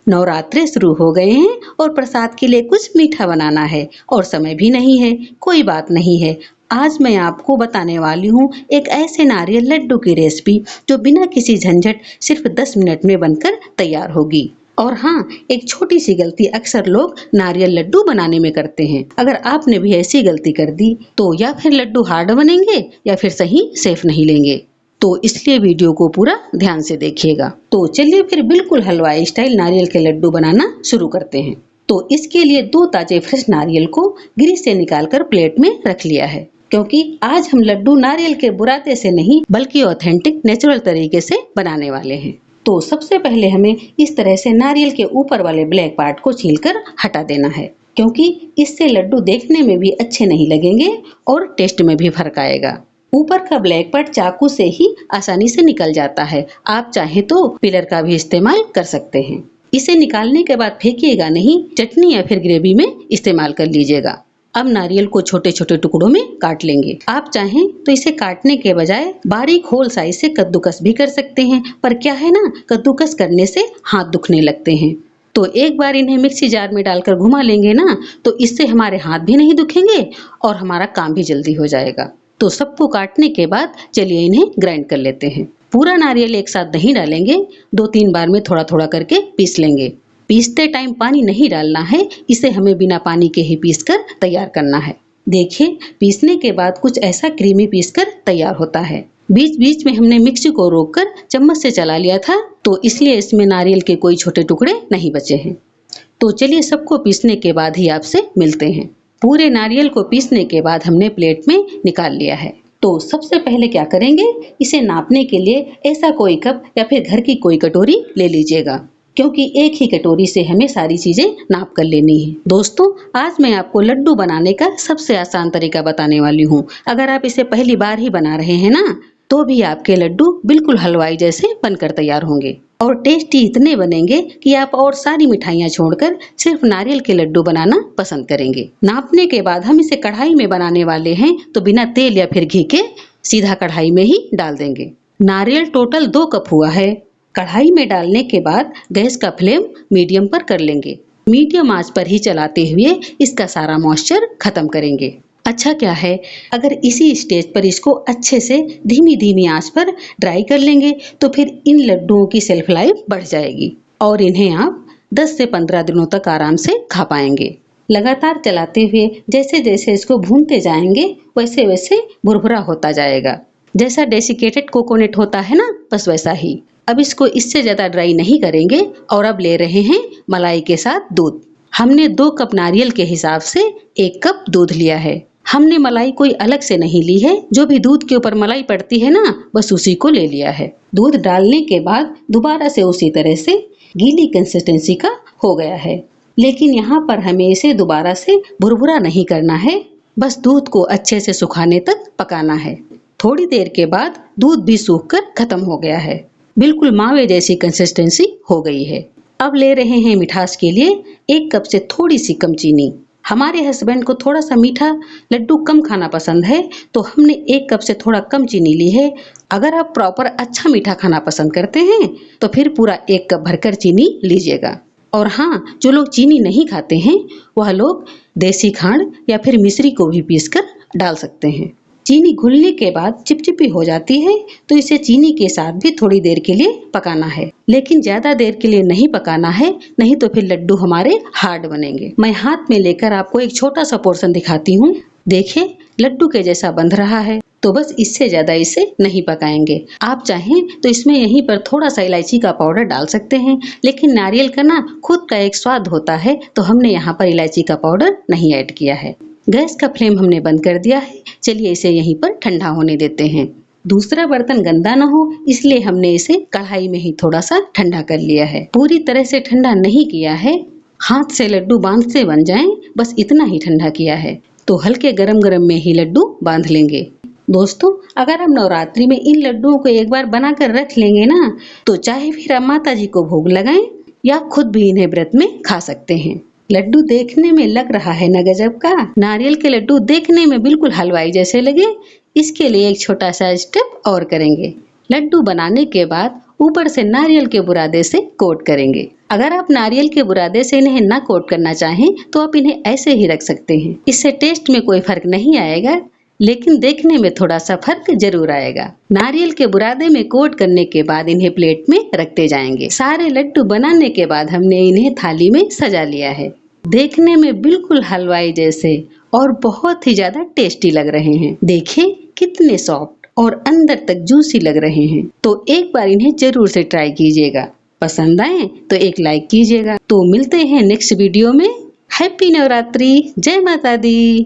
नवरात्रे शुरू हो गए हैं और प्रसाद के लिए कुछ मीठा बनाना है और समय भी नहीं है। कोई बात नहीं है, आज मैं आपको बताने वाली हूँ एक ऐसे नारियल लड्डू की रेसिपी जो बिना किसी झंझट सिर्फ 10 मिनट में बनकर तैयार होगी। और हाँ, एक छोटी सी गलती अक्सर लोग नारियल लड्डू बनाने में करते हैं। अगर आपने भी ऐसी गलती कर दी तो या फिर लड्डू हार्ड बनेंगे या फिर सही शेप नहीं लेंगे। तो इसलिए वीडियो को पूरा ध्यान से देखिएगा। तो चलिए फिर बिल्कुल हलवाई स्टाइल नारियल के लड्डू बनाना शुरू करते हैं। तो इसके लिए 2 ताजे फ्रेश नारियल को ग्रिस से निकालकर प्लेट में रख लिया है, क्योंकि आज हम लड्डू नारियल के बुरादे से नहीं बल्कि ऑथेंटिक नेचुरल तरीके से बनाने वाले हैं। तो सबसे पहले हमें इस तरह से नारियल के ऊपर वाले ब्लैक पार्ट को छीलकर हटा देना है, क्योंकि इससे लड्डू देखने में भी अच्छे नहीं लगेंगे और टेस्ट में भी फर्क आएगा। ऊपर का ब्लैक पार्ट चाकू से ही आसानी से निकल जाता है। आप चाहे तो पिलर का भी इस्तेमाल कर सकते हैं। इसे निकालने के बाद फेंकिएगा नहीं, चटनी या फिर ग्रेवी में इस्तेमाल कर लीजिएगा। अब नारियल को छोटे छोटे टुकड़ों में काट लेंगे। आप चाहें तो इसे काटने के बजाय बारीक होल साइज से कद्दूकस भी कर सकते हैं, पर क्या है ना, कद्दूकस करने से हाथ दुखने लगते हैं। तो एक बार इन्हें मिक्सी जार में डालकर घुमा लेंगे ना, तो इससे हमारे हाथ भी नहीं दुखेंगे और हमारा काम भी जल्दी हो जाएगा। तो सबको काटने के बाद चलिए इन्हें ग्राइंड कर लेते हैं। पूरा नारियल एक साथ नहीं डालेंगे, 2-3 बार में थोड़ा थोड़ा करके पीस लेंगे। पीसते टाइम पानी नहीं डालना है, इसे हमें बिना पानी के ही पीसकर तैयार करना है। देखिए, पीसने के बाद कुछ ऐसा क्रीमी पीसकर तैयार होता है। बीच बीच में हमने मिक्सी को रोककर चम्मच से चला लिया था, तो इसलिए इसमें नारियल के कोई छोटे टुकड़े नहीं बचे हैं। तो चलिए सबको पीसने के बाद ही आपसे मिलते हैं। पूरे नारियल को पीसने के बाद हमने प्लेट में निकाल लिया है। तो सबसे पहले क्या करेंगे, इसे नापने के लिए ऐसा कोई कप या फिर घर की कोई कटोरी ले लीजिएगा, क्योंकि एक ही कटोरी से हमें सारी चीजें नाप कर लेनी है। दोस्तों, आज मैं आपको लड्डू बनाने का सबसे आसान तरीका बताने वाली हूँ। अगर आप इसे पहली बार ही बना रहे हैं ना, तो भी आपके लड्डू बिल्कुल हलवाई जैसे बनकर तैयार होंगे और टेस्टी इतने बनेंगे कि आप और सारी मिठाइयाँ छोड़कर सिर्फ नारियल के लड्डू बनाना पसंद करेंगे। नापने के बाद हम इसे कढ़ाई में बनाने वाले हैं, तो बिना तेल या फिर घी के सीधा कढ़ाई में ही डाल देंगे। नारियल टोटल 2 कप हुआ है। कढ़ाई में डालने के बाद गैस का फ्लेम मीडियम पर कर लेंगे। मीडियम आंच पर ही चलाते हुए इसका सारा मॉइस्चर खत्म करेंगे। अच्छा क्या है, अगर इसी स्टेज पर इसको अच्छे से धीमी धीमी आंच पर ड्राई कर लेंगे, तो फिर इन लड्डुओं की शेल्फ लाइफ बढ़ जाएगी और इन्हें आप 10 से 15 दिनों तक आराम से खा पाएंगे। लगातार चलाते हुए जैसे जैसे इसको भूनते जाएंगे, वैसे वैसे भुरभुरा होता जाएगा। जैसा डेसिकेटेड कोकोनट होता है ना, बस वैसा ही। अब इसको इससे ज्यादा ड्राई नहीं करेंगे और अब ले रहे हैं मलाई के साथ दूध। हमने 2 कप नारियल के हिसाब से 1 कप दूध लिया है। हमने मलाई कोई अलग से नहीं ली है, जो भी दूध के ऊपर मलाई पड़ती है ना, बस उसी को ले लिया है। दूध डालने के बाद दोबारा से उसी तरह से गीली कंसिस्टेंसी का हो गया है, लेकिन यहाँ पर हमें इसे दोबारा से भुरभुरा नहीं करना है, बस दूध को अच्छे से सुखाने तक पकाना है। थोड़ी देर के बाद दूध भी सूखकर खत्म हो गया है, बिल्कुल मावे जैसी कंसिस्टेंसी हो गई है। अब ले रहे हैं मिठास के लिए 1 कप से थोड़ी सी कम चीनी। हमारे हस्बैंड को थोड़ा सा मीठा लड्डू कम खाना पसंद है, तो हमने 1 कप से थोड़ा कम चीनी ली है। अगर आप प्रॉपर अच्छा मीठा खाना पसंद करते हैं तो फिर पूरा 1 कप भरकर चीनी लीजिएगा। और हाँ, जो लोग चीनी नहीं खाते हैं वह लोग देसी खांड या फिर मिश्री को भी पीसकर डाल सकते हैं। चीनी घुलने के बाद चिपचिपी हो जाती है, तो इसे चीनी के साथ भी थोड़ी देर के लिए पकाना है, लेकिन ज्यादा देर के लिए नहीं पकाना है, नहीं तो फिर लड्डू हमारे हार्ड बनेंगे। मैं हाथ में लेकर आपको एक छोटा सा पोर्शन दिखाती हूँ। देखिए, लड्डू के जैसा बंध रहा है, तो बस इससे ज्यादा इसे नहीं पकाएंगे। आप चाहें तो इसमें यहीं पर थोड़ा सा इलायची का पाउडर डाल सकते हैं, लेकिन नारियल का ना खुद का एक स्वाद होता है, तो हमने यहाँ पर इलायची का पाउडर नहीं ऐड किया है। गैस का फ्लेम हमने बंद कर दिया है। चलिए इसे यहीं पर ठंडा होने देते हैं। दूसरा बर्तन गंदा ना हो, इसलिए हमने इसे कढ़ाई में ही थोड़ा सा ठंडा कर लिया है। पूरी तरह से ठंडा नहीं किया है, हाथ से लड्डू बांध से बन जाएं, बस इतना ही ठंडा किया है। तो हल्के गरम गरम में ही लड्डू बांध लेंगे। दोस्तों, अगर हम नवरात्रि में इन लड्डुओं को एक बार बनाकर रख लेंगे ना, तो चाहे फिर आप माता जी को भोग लगाएं या खुद भी इन्हें व्रत में खा सकते हैं। लड्डू देखने में लग रहा है ना गजब का। नारियल के लड्डू देखने में बिल्कुल हलवाई जैसे लगे, इसके लिए एक छोटा सा स्टेप और करेंगे। लड्डू बनाने के बाद ऊपर से नारियल के बुरादे से कोट करेंगे। अगर आप नारियल के बुरादे से इन्हें ना कोट करना चाहें तो आप इन्हें ऐसे ही रख सकते हैं। इससे टेस्ट में कोई फर्क नहीं आएगा, लेकिन देखने में थोड़ा सा फर्क जरूर आएगा। नारियल के बुरादे में कोट करने के बाद इन्हें प्लेट में रखते जाएंगे। सारे लड्डू बनाने के बाद हमने इन्हें थाली में सजा लिया है। देखने में बिल्कुल हलवाई जैसे और बहुत ही ज्यादा टेस्टी लग रहे हैं। देखिए कितने सॉफ्ट और अंदर तक जूसी लग रहे हैं। तो एक बार इन्हें जरूर से ट्राई कीजिएगा। पसंद आए तो एक लाइक कीजिएगा। तो मिलते हैं नेक्स्ट वीडियो में। हैप्पी नवरात्रि, जय माता दी।